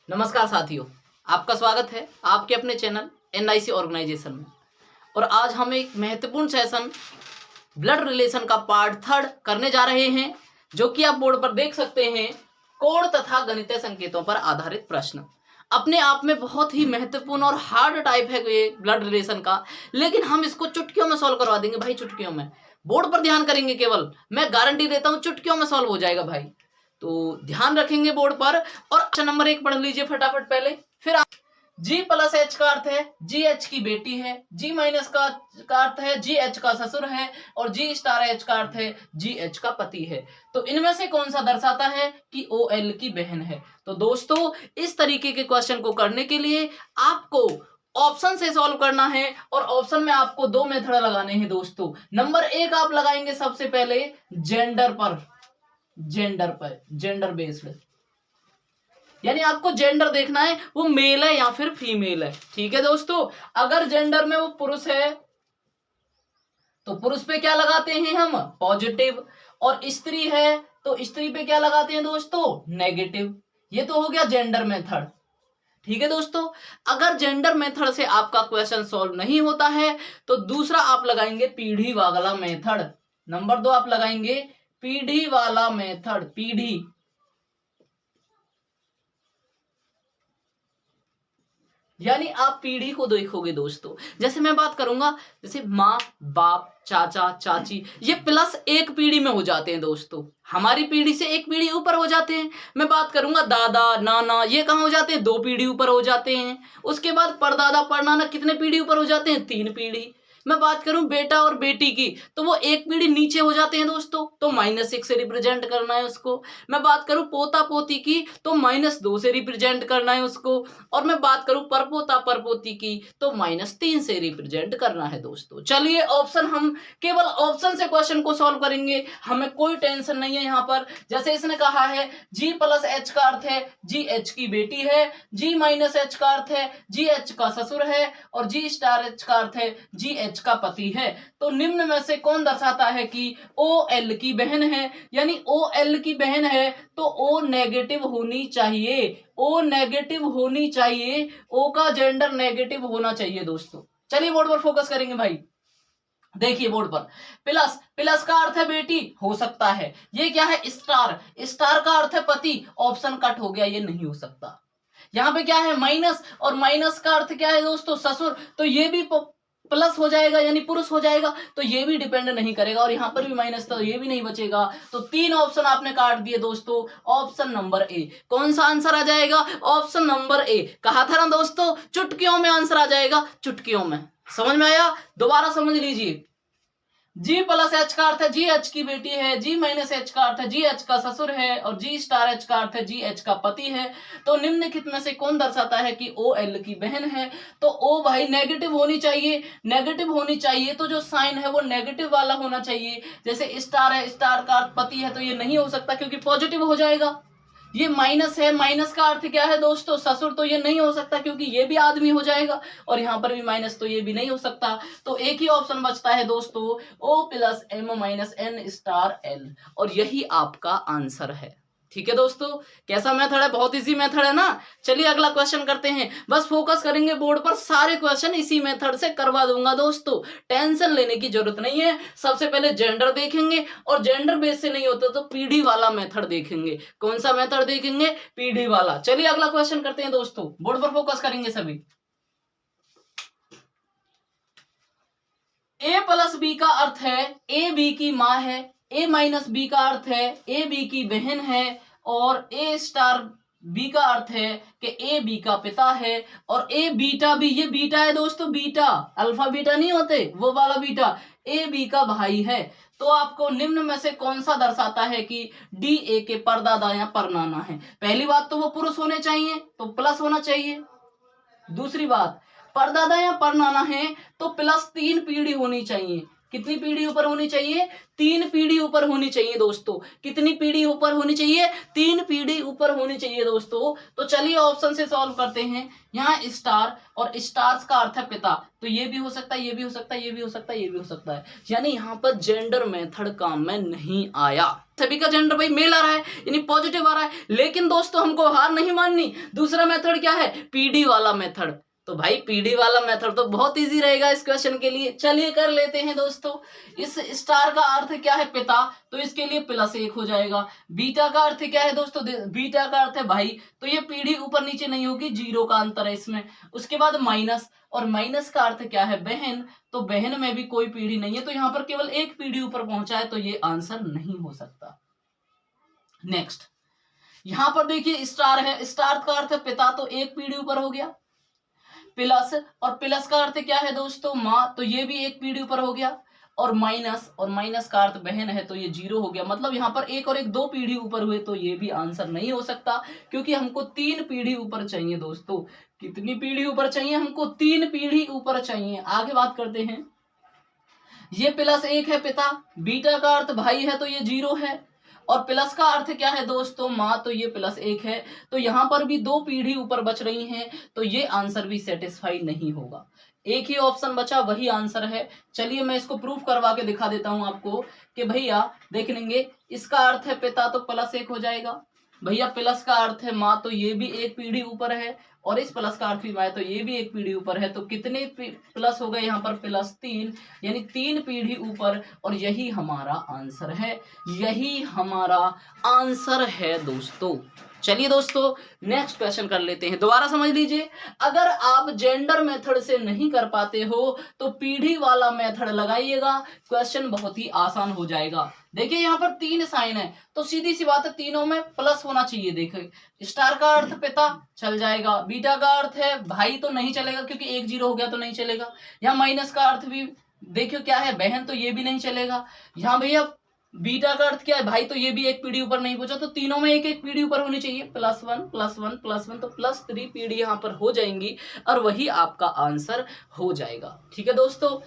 नमस्कार साथियों, आपका स्वागत है आपके अपने चैनल एनआईसी ऑर्गेनाइजेशन में। और आज हम एक महत्वपूर्ण सेशन ब्लड रिलेशन का पार्ट 3 करने जा रहे हैं, जो कि आप बोर्ड पर देख सकते हैं। कोण तथा गणितीय संकेतों पर आधारित प्रश्न अपने आप में बहुत ही महत्वपूर्ण और हार्ड टाइप है ये ब्लड रिलेशन का, लेकिन हम इसको चुटकियों में सॉल्व करवा देंगे भाई। चुटकियों में बोर्ड पर ध्यान करेंगे, केवल मैं गारंटी देता हूं चुटकियों में सॉल्व हो जाएगा भाई। तो ध्यान रखेंगे बोर्ड पर। और क्वेश्चन नंबर 1 पढ़ लीजिए फटाफट पहले, फिर G प्लस एच का अर्थ है जी एच की बेटी है, G माइनस का अर्थ है जी एच का ससुर है, और G स्टार एच का अर्थ है जी एच का पति है। तो इनमें से कौन सा दर्शाता है कि ओ एल की बहन है। तो दोस्तों, इस तरीके के क्वेश्चन को करने के लिए आपको ऑप्शन से सॉल्व करना है, और ऑप्शन में आपको दो मेथड लगाने हैं दोस्तों। नंबर 1 आप लगाएंगे सबसे पहले जेंडर बेस्ड, यानी आपको जेंडर देखना है वो मेल है या फिर फीमेल है। ठीक है दोस्तों, अगर जेंडर में वो पुरुष है तो पुरुष पे क्या लगाते हैं हम, पॉजिटिव, और स्त्री है तो स्त्री पे क्या लगाते हैं दोस्तों, नेगेटिव। ये तो हो गया जेंडर मेथड। ठीक है दोस्तों, अगर जेंडर मेथड से आपका क्वेश्चन सॉल्व नहीं होता है तो दूसरा आप लगाएंगे पीढ़ी वाला मेथड। नंबर 2 आप लगाएंगे पीढ़ी वाला मेथड। पीढ़ी यानी आप पीढ़ी को देखोगे दोस्तों। जैसे मैं बात करूंगा, जैसे माँ बाप चाचा चाची, ये प्लस एक पीढ़ी में हो जाते हैं दोस्तों। हमारी पीढ़ी से एक पीढ़ी ऊपर हो जाते हैं। मैं बात करूंगा दादा नाना, ये कहां हो जाते हैं, 2 पीढ़ी ऊपर हो जाते हैं। उसके बाद परदादा परनाना, कितने पीढ़ी ऊपर हो जाते हैं, 3 पीढ़ी। मैं बात करूं बेटा और बेटी की, तो वो एक पीढ़ी नीचे हो जाते हैं दोस्तों, तो -1 से रिप्रेजेंट करना है उसको। मैं बात करूं पोता पोती की, तो -2 से रिप्रेजेंट करना है उसको। और मैं बात करूं परपोता परपोती की, तो -3 से रिप्रेजेंट करना है दोस्तों। चलिए ऑप्शन, हम केवल ऑप्शन से क्वेश्चन को सॉल्व करेंगे, हमें कोई टेंशन नहीं है यहाँ पर। जैसे इसने कहा है G प्लस एच का अर्थ है जी एच की बेटी है, G माइनस एच का अर्थ है जी एच का ससुर है, और G स्टार एच का अर्थ है जी एच का पति है। तो निम्न में से कौन दर्शाता है कि ओ एल की बहन है। यानी ओ एल की बहन है तो ओ नेगेटिव होनी चाहिए। ओ नेगेटिव होनी चाहिए, ओ का जेंडर नेगेटिव होना चाहिए दोस्तों। चलिए बोर्ड पर फोकस करेंगे भाई। देखिए बोर्ड पर, प्लस प्लस का अर्थ है बेटी, हो सकता है। ये क्या है, स्टार, स्टार का अर्थ है पति, ऑप्शन कट हो गया, ये नहीं हो सकता। यहाँ पे क्या है, माइनस, और माइनस का अर्थ क्या है दोस्तों, ससुर, तो ये भी प्लस हो जाएगा यानी पुरुष हो जाएगा, तो ये भी डिपेंड नहीं करेगा। और यहाँ पर भी माइनस था, तो ये भी नहीं बचेगा। तो 3 ऑप्शन आपने काट दिए दोस्तों। ऑप्शन नंबर ए, कौन सा आंसर आ जाएगा, ऑप्शन नंबर ए। कहा था ना दोस्तों, चुटकियों में आंसर आ जाएगा, चुटकियों में। समझ में आया, दोबारा समझ लीजिए। G प्लस एच का अर्थ है जी एच की बेटी है, G माइनस एच का अर्थ है जी एच का ससुर है, और G स्टार एच का अर्थ है जी एच का पति है। तो निम्नलिखित में से कौन दर्शाता है कि ओ एल की बहन है। तो ओ भाई नेगेटिव होनी चाहिए, नेगेटिव होनी चाहिए, तो जो साइन है वो नेगेटिव वाला होना चाहिए। जैसे स्टार है, स्टार का अर्थ पति है, तो ये नहीं हो सकता क्योंकि पॉजिटिव हो जाएगा। ये माइनस है, माइनस का अर्थ क्या है दोस्तों, ससुर, तो ये नहीं हो सकता क्योंकि ये भी आदमी हो जाएगा। और यहाँ पर भी माइनस, तो ये भी नहीं हो सकता। तो एक ही ऑप्शन बचता है दोस्तों, O plus M minus N star L, और यही आपका आंसर है। ठीक है दोस्तों, कैसा मेथड है, बहुत इजी मेथड है ना। चलिए अगला क्वेश्चन करते हैं। बस फोकस करेंगे बोर्ड पर, सारे क्वेश्चन इसी मेथड से करवा दूंगा दोस्तों, टेंशन लेने की जरूरत नहीं है। सबसे पहले जेंडर देखेंगे, और जेंडर बेस से नहीं होता तो पीढ़ी वाला मेथड देखेंगे। कौन सा मेथड देखेंगे, पीढ़ी वाला। चलिए अगला क्वेश्चन करते हैं दोस्तों, बोर्ड पर फोकस करेंगे सभी। ए प्लस बी का अर्थ है ए बी की माँ है, ए माइनस बी का अर्थ है ए बी की बहन है, और ए स्टार बी का अर्थ है कि ए बी का पिता है, और ए बीटा भी, ये बीटा है दोस्तों, बीटा, अल्फा बीटा नहीं होते वो वाला बीटा, ए बी का भाई है। तो आपको निम्न में से कौन सा दर्शाता है कि डी ए के परदादा या परनाना है। पहली बात तो वो पुरुष होने चाहिए, तो प्लस होना चाहिए। दूसरी बात, परदादा या परनाना है तो +3 पीढ़ी होनी चाहिए। कितनी पीढ़ी ऊपर होनी चाहिए? 3 पीढ़ी ऊपर होनी चाहिए दोस्तों। कितनी पीढ़ी ऊपर होनी चाहिए? 3 पीढ़ी ऊपर होनी चाहिए दोस्तों। तो चलिए ऑप्शन से सॉल्व करते हैं। यहाँ स्टार, और स्टार्स का अर्थ है पिता, तो ये भी हो सकता है, ये भी हो सकता है, ये भी हो सकता है, ये भी हो सकता है। यानी यहाँ पर जेंडर मेथड काम में नहीं आया। सभी का जेंडर भाई मेल आ रहा है, यानी पॉजिटिव आ रहा है। लेकिन दोस्तों हमको हार नहीं माननी। दूसरा मेथड क्या है? पीढ़ी वाला मेथड। तो भाई पीढ़ी वाला मेथड तो बहुत इजी रहेगा इस क्वेश्चन के लिए। चलिए कर लेते हैं दोस्तों। इस स्टार का अर्थ क्या है? पिता, तो इसके लिए +1 हो जाएगा। बीटा का अर्थ क्या है दोस्तों? बीटा का अर्थ है भाई, तो ये पीढ़ी ऊपर नीचे नहीं होगी, 0 का अंतर है इसमें। उसके बाद माइनस, और माइनस का अर्थ क्या है? बहन, तो बहन में भी कोई पीढ़ी नहीं है, तो यहाँ पर केवल एक पीढ़ी ऊपर पहुंचा है, तो ये आंसर नहीं हो सकता। नेक्स्ट, यहां पर देखिए स्टार है, स्टार का अर्थ है पिता, तो एक पीढ़ी ऊपर हो गया। प्लस, और प्लस का अर्थ क्या है दोस्तों? माँ, तो ये भी एक पीढ़ी ऊपर हो गया। और माइनस का अर्थ बहन है, तो ये 0 हो गया। मतलब यहाँ पर एक और एक 2 पीढ़ी ऊपर हुए, तो ये भी आंसर नहीं हो सकता, क्योंकि हमको 3 पीढ़ी ऊपर चाहिए दोस्तों। कितनी पीढ़ी ऊपर चाहिए? हमको 3 पीढ़ी ऊपर चाहिए। आगे बात करते हैं। ये +1 है पिता, बीटा का अर्थ भाई है, तो ये 0 है। और प्लस का अर्थ क्या है दोस्तों? माँ, तो ये +1 है। तो यहाँ पर भी 2 पीढ़ी ऊपर बच रही हैं, तो ये आंसर भी सेटिस्फाई नहीं होगा। एक ही ऑप्शन बचा, वही आंसर है। चलिए मैं इसको प्रूफ करवा के दिखा देता हूं आपको कि भैया देख लेंगे। इसका अर्थ है पिता, तो +1 हो जाएगा। भैया प्लस का अर्थ है माँ, तो ये भी एक पीढ़ी ऊपर है। और इस प्लस का अर्थ भी माँ, तो ये भी एक पीढ़ी ऊपर है। तो कितने प्लस हो गए यहाँ पर? +3, यानी 3 पीढ़ी ऊपर। और यही हमारा आंसर है, यही हमारा आंसर है दोस्तों। चलिए दोस्तों नेक्स्ट क्वेश्चन कर लेते हैं। दोबारा समझ लीजिए, अगर आप जेंडर मेथड से नहीं कर पाते हो तो पीढ़ी वाला मेथड लगाइएगा, क्वेश्चन बहुत ही आसान हो जाएगा। देखिए यहाँ पर 3 साइन है, तो सीधी सी बात है तीनों में प्लस होना चाहिए। देखिए स्टार का अर्थ पिता, चल जाएगा। बीटा का अर्थ है भाई, तो नहीं चलेगा क्योंकि 1 0 हो गया, तो नहीं चलेगा। यहाँ माइनस का अर्थ भी देखियो क्या है? बहन, तो ये भी नहीं चलेगा। यहाँ भैया बीटा का अर्थ क्या है? भाई, तो ये भी एक पीढ़ी ऊपर नहीं पहुंचा, तो तीनों में एक एक पीढ़ी ऊपर होनी चाहिए। +1 +1 +1, तो +3 पीढ़ी यहाँ पर हो जाएंगी, और वही आपका आंसर हो जाएगा। ठीक है दोस्तों,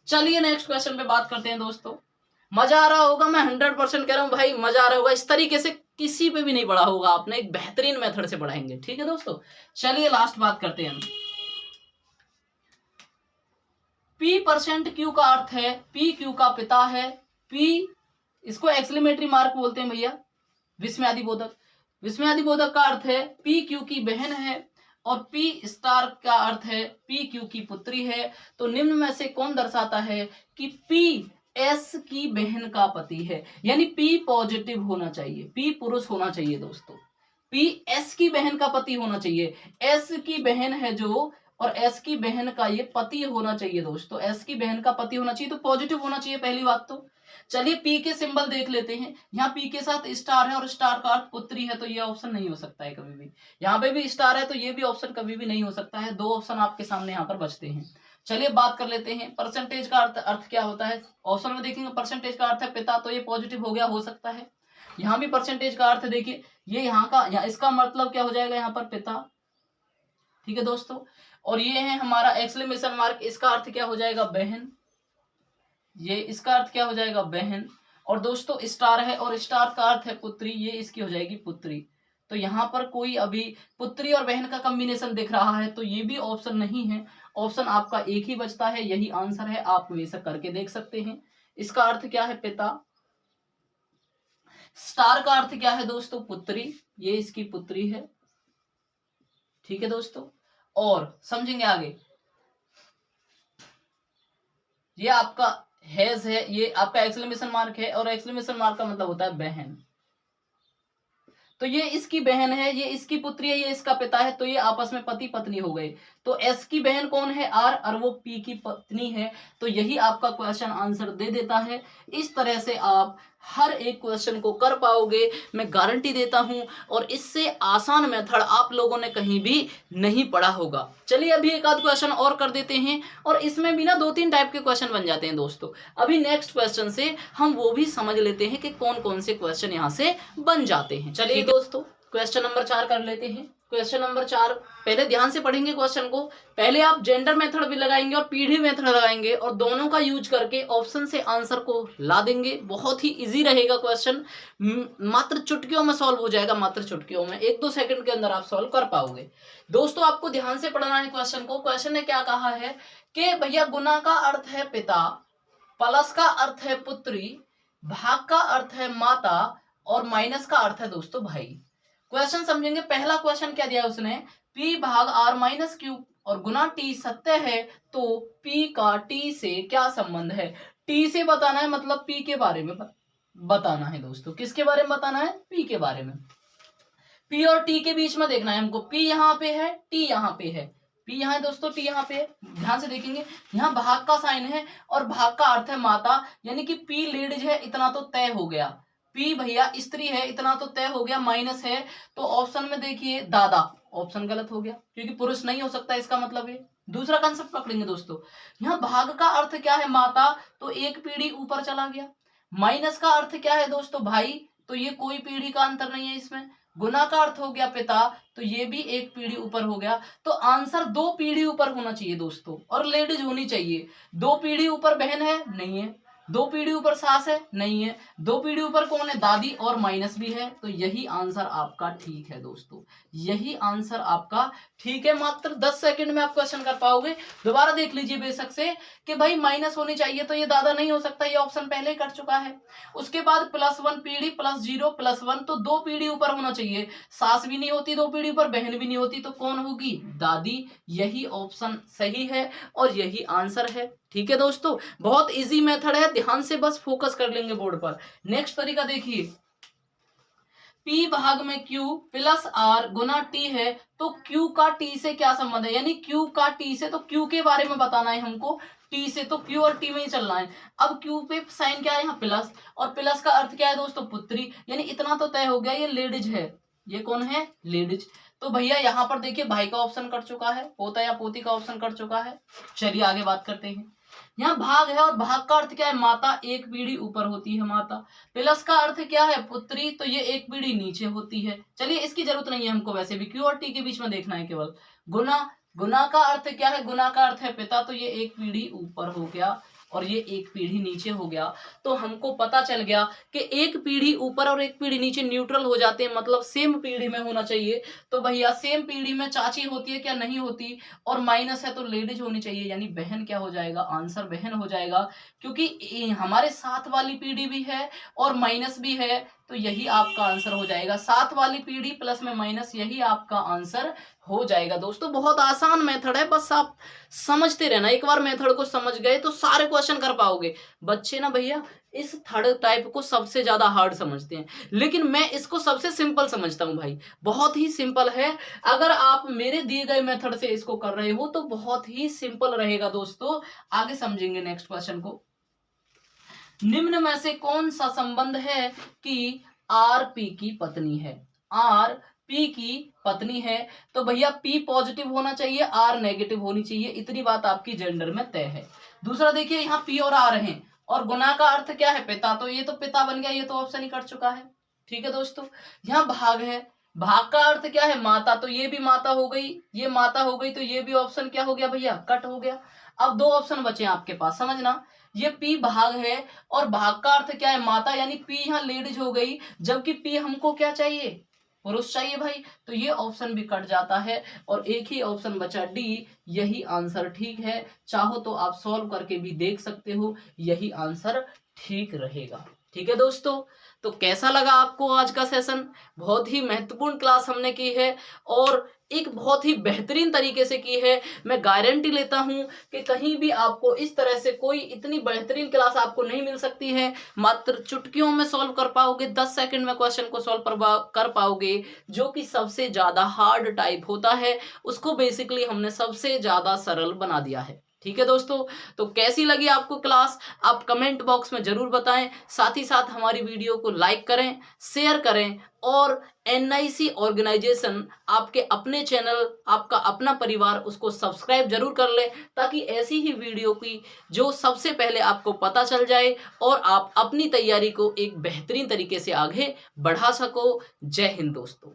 चलिए नेक्स्ट क्वेश्चन पे बात करते हैं दोस्तों। मजा आ रहा होगा, मैं 100% कह रहा हूँ भाई, मजा आ रहा होगा। इस तरीके से किसी पे भी नहीं पढ़ा होगा आपने, एक बेहतरीन मेथड से पढ़ाएंगे। ठीक है दोस्तों, चलिए लास्ट बात करते हैं। P%Q का अर्थ है, P Q का पिता है। P, इसको एक्सक्लेमेटरी मार्क बोलते हैं भैया, विस्मयादि बोधक। विस्मयादि बोधक का अर्थ है P Q की बहन है, और P स्टार का अर्थ है P Q की पुत्री है। तो निम्न में से कौन दर्शाता है कि P S की बहन का पति है? यानी P पॉजिटिव होना चाहिए, P पुरुष होना चाहिए दोस्तों, P S की बहन का पति होना चाहिए। S की बहन है जो, और S की बहन का ये पति होना चाहिए दोस्तों, S की बहन का पति होना चाहिए, तो पॉजिटिव होना चाहिए पहली बात तो। चलिए P के सिंबल देख लेते हैं। यहाँ P के साथ स्टार है, और स्टार का अर्थ पुत्री है, तो ये ऑप्शन नहीं हो सकता है कभी भी। यहाँ पे भी स्टार है, तो ये भी ऑप्शन कभी भी नहीं हो सकता है। 2 ऑप्शन आपके सामने यहाँ पर बचते हैं। चलिए बात कर लेते हैं परसेंटेज का अर्थ क्या होता है। ऑप्शन में देखेंगे परसेंटेज का अर्थ है पिता, तो ये पॉजिटिव हो गया, हो सकता है। यहाँ भी परसेंटेज का अर्थ देखिए, ये यहाँ का, इसका मतलब क्या हो जाएगा यहाँ पर? पिता। ठीक है दोस्तों, और ये है हमारा एक्सक्लेमेशन मार्क, इसका अर्थ क्या हो जाएगा? बहन। ये इसका अर्थ क्या हो जाएगा? बहन। और दोस्तों स्टार है, और स्टार का अर्थ है पुत्री, ये इसकी हो जाएगी पुत्री। तो यहाँ पर कोई अभी पुत्री और बहन का कॉम्बिनेशन दिख रहा है, तो ये भी ऑप्शन नहीं है। ऑप्शन आपका एक ही बचता है, यही आंसर है। आप वैसा करके देख सकते हैं। इसका अर्थ क्या है? पिता। स्टार का अर्थ क्या है दोस्तों? पुत्री, ये इसकी पुत्री है। ठीक है दोस्तों, और समझेंगे आगे। ये आपका हैज है, ये आपका एक्सक्लेमेशन मार्क है, और एक्सक्लेमेशन मार्क का मतलब होता है बहन। तो ये इसकी बहन है, ये इसकी पुत्री है, ये इसका पिता है, तो ये आपस में पति पत्नी हो गए। तो एस की बहन कौन है? आर, और वो पी की पत्नी है। तो यही आपका क्वेश्चन आंसर दे देता है। इस तरह से आप हर एक क्वेश्चन को कर पाओगे, मैं गारंटी देता हूं। और इससे आसान मेथड आप लोगों ने कहीं भी नहीं पढ़ा होगा। चलिए अभी एक आध क्वेश्चन और कर देते हैं, और इसमें भी ना 2-3 टाइप के क्वेश्चन बन जाते हैं दोस्तों। अभी नेक्स्ट क्वेश्चन से हम वो भी समझ लेते हैं कि कौन कौन से क्वेश्चन यहाँ से बन जाते हैं। चलिए दोस्तों क्वेश्चन नंबर 4 कर लेते हैं। क्वेश्चन नंबर 4 पहले ध्यान से पढ़ेंगे क्वेश्चन को। पहले आप जेंडर मेथड भी लगाएंगे और पीढ़ी मेथड लगाएंगे और दोनों का यूज करके ऑप्शन से आंसर को ला देंगे। बहुत ही इजी रहेगा क्वेश्चन, मात्र चुटकियों में सॉल्व हो जाएगा, मात्र चुटकियों में 1-2 सेकंड के अंदर आप सॉल्व कर पाओगे। दोस्तों आपको ध्यान से पढ़ना है क्वेश्चन को। क्वेश्चन ने क्या कहा है कि भैया गुना का अर्थ है पिता, प्लस का अर्थ है पुत्री, भाग का अर्थ है माता और माइनस का अर्थ है दोस्तों भाई। क्वेश्चन समझेंगे। पहला क्वेश्चन क्या दिया उसने, P भाग R माइनस क्यू और गुना T सत्य है तो P का T से क्या संबंध है। T से बताना है मतलब P के बारे में बताना है दोस्तों। किसके बारे में बताना है, P के बारे में। P और T के बीच में देखना है हमको। P यहाँ पे है, T यहाँ पे है। P यहाँ है दोस्तों, T यहाँ पे है। ध्यान से देखेंगे, यहाँ भाग का साइन है और भाग का अर्थ है माता, यानी कि P लेडीज है, इतना तो तय हो गया। P भैया स्त्री है, इतना तो तय हो गया। माइनस है तो ऑप्शन में देखिए दादा, ऑप्शन गलत हो गया क्योंकि पुरुष नहीं हो सकता, इसका मतलब है। दूसरा कंसेप्ट पकड़ेंगे दोस्तों, यहाँ भाग का अर्थ क्या है माता, तो एक पीढ़ी ऊपर चला गया। माइनस का अर्थ क्या है दोस्तों भाई, तो ये कोई पीढ़ी का अंतर नहीं है इसमें। गुना का अर्थ हो गया पिता, तो ये भी एक पीढ़ी ऊपर हो गया। तो आंसर 2 पीढ़ी ऊपर होना चाहिए दोस्तों, और लेडीज होनी चाहिए। 2 पीढ़ी ऊपर बहन है, नहीं है। 2 पीढ़ी ऊपर सास है, नहीं है। 2 पीढ़ी ऊपर कौन है, दादी, और माइनस भी है। तो यही आंसर आपका ठीक है दोस्तों, यही आंसर आपका ठीक है। मात्र 10 सेकंड में आप क्वेश्चन कर पाओगे। दोबारा देख लीजिए बेशक से कि भाई माइनस होनी चाहिए, तो ये दादा नहीं हो सकता, ये ऑप्शन पहले ही कर चुका है। उसके बाद +1 पीढ़ी, +0 +1, तो 2 पीढ़ी ऊपर होना चाहिए। सास भी नहीं होती 2 पीढ़ी ऊपर, बहन भी नहीं होती, तो कौन होगी, दादी। यही ऑप्शन सही है और यही आंसर है। ठीक है दोस्तों, बहुत इजी मेथड है, ध्यान से बस फोकस कर लेंगे बोर्ड पर। नेक्स्ट तरीका देखिए, P भाग में Q प्लस R गुना T है तो Q का T से क्या संबंध है, यानी Q का T से, तो Q के बारे में बताना है हमको। T से तो Q और T में ही चलना है। अब Q पे साइन क्या है यहाँ प्लस, और प्लस का अर्थ क्या है दोस्तों, पुत्री, यानी इतना तो तय हो गया ये लेडीज है। ये कौन है, लेडीज। तो भैया यहाँ पर देखिए भाई का ऑप्शन कर चुका है, पोता या पोती का ऑप्शन कर चुका है। चलिए आगे बात करते हैं। यहाँ भाग है और भाग का अर्थ क्या है, माता, एक पीढ़ी ऊपर होती है माता। प्लस का अर्थ क्या है, पुत्री, तो ये एक पीढ़ी नीचे होती है। चलिए इसकी जरूरत नहीं है हमको, वैसे भी Q और T के बीच में देखना है केवल। गुना, गुना का अर्थ क्या है, गुना का अर्थ है पिता, तो ये एक पीढ़ी ऊपर हो गया और ये एक पीढ़ी नीचे हो गया। तो हमको पता चल गया कि एक पीढ़ी ऊपर और एक पीढ़ी नीचे न्यूट्रल हो जाते हैं, मतलब सेम पीढ़ी में होना चाहिए। तो भैया सेम पीढ़ी में चाची होती है क्या, नहीं होती, और माइनस है तो लेडीज होनी चाहिए, यानी बहन क्या हो जाएगा, आंसर बहन हो जाएगा, क्योंकि हमारे साथ वाली पीढ़ी भी है और माइनस भी है, तो यही आपका आंसर हो जाएगा। साथ वाली पीढ़ी प्लस में माइनस, यही आपका आंसर हो जाएगा। दोस्तों बहुत आसान मेथड है, बस आप समझते रहना। एक बार मेथड को समझ गए तो सारे क्वेश्चन कर पाओगे। बच्चे ना भैया इस थर्ड टाइप को सबसे ज्यादा हार्ड समझते हैं, लेकिन मैं इसको सबसे सिंपल समझता हूं भाई। बहुत ही सिंपल है, अगर आप मेरे दिए गए मेथड से इसको कर रहे हो तो बहुत ही सिंपल रहेगा दोस्तों। आगे समझेंगे नेक्स्ट क्वेश्चन को। निम्न में से कौन सा संबंध है कि R P की पत्नी है, R P की पत्नी है, तो भैया P पॉजिटिव होना चाहिए, R नेगेटिव होनी चाहिए, इतनी बात आपकी जेंडर में तय है। दूसरा देखिए यहाँ P और R हैं और गुना का अर्थ क्या है, पिता, तो ये तो पिता बन गया, ये तो ऑप्शन ही कट चुका है। ठीक है दोस्तों, यहाँ भाग है, भाग का अर्थ क्या है, माता, तो ये भी माता हो गई, ये माता हो गई, तो ये भी ऑप्शन क्या हो गया भैया, कट हो गया। अब 2 ऑप्शन बचे आपके पास, समझना। ये P भाग है और भाग का अर्थ क्या है, माता, यानी P यहाँ लेडीज हो गई, जबकि P हमको क्या चाहिए, पुरुष चाहिए भाई, तो ये ऑप्शन भी कट जाता है और एक ही ऑप्शन बचा D। यही आंसर ठीक है, चाहो तो आप सॉल्व करके भी देख सकते हो, यही आंसर ठीक रहेगा। ठीक है दोस्तों, तो कैसा लगा आपको आज का सेशन। बहुत ही महत्वपूर्ण क्लास हमने की है और एक बहुत ही बेहतरीन तरीके से की है। मैं गारंटी लेता हूं कि कहीं भी आपको इस तरह से कोई इतनी बेहतरीन क्लास आपको नहीं मिल सकती है। मात्र चुटकियों में सॉल्व कर पाओगे, 10 सेकंड में क्वेश्चन को सॉल्व कर पाओगे। जो कि सबसे ज्यादा हार्ड टाइप होता है उसको बेसिकली हमने सबसे ज्यादा सरल बना दिया है। ठीक है दोस्तों, तो कैसी लगी आपको क्लास आप कमेंट बॉक्स में जरूर बताएं। साथ ही साथ हमारी वीडियो को लाइक करें, शेयर करें और NIC ऑर्गेनाइजेशन आपके अपने चैनल, आपका अपना परिवार, उसको सब्सक्राइब जरूर कर ले, ताकि ऐसी ही वीडियो की जो सबसे पहले आपको पता चल जाए और आप अपनी तैयारी को एक बेहतरीन तरीके से आगे बढ़ा सको। जय हिंद दोस्तों।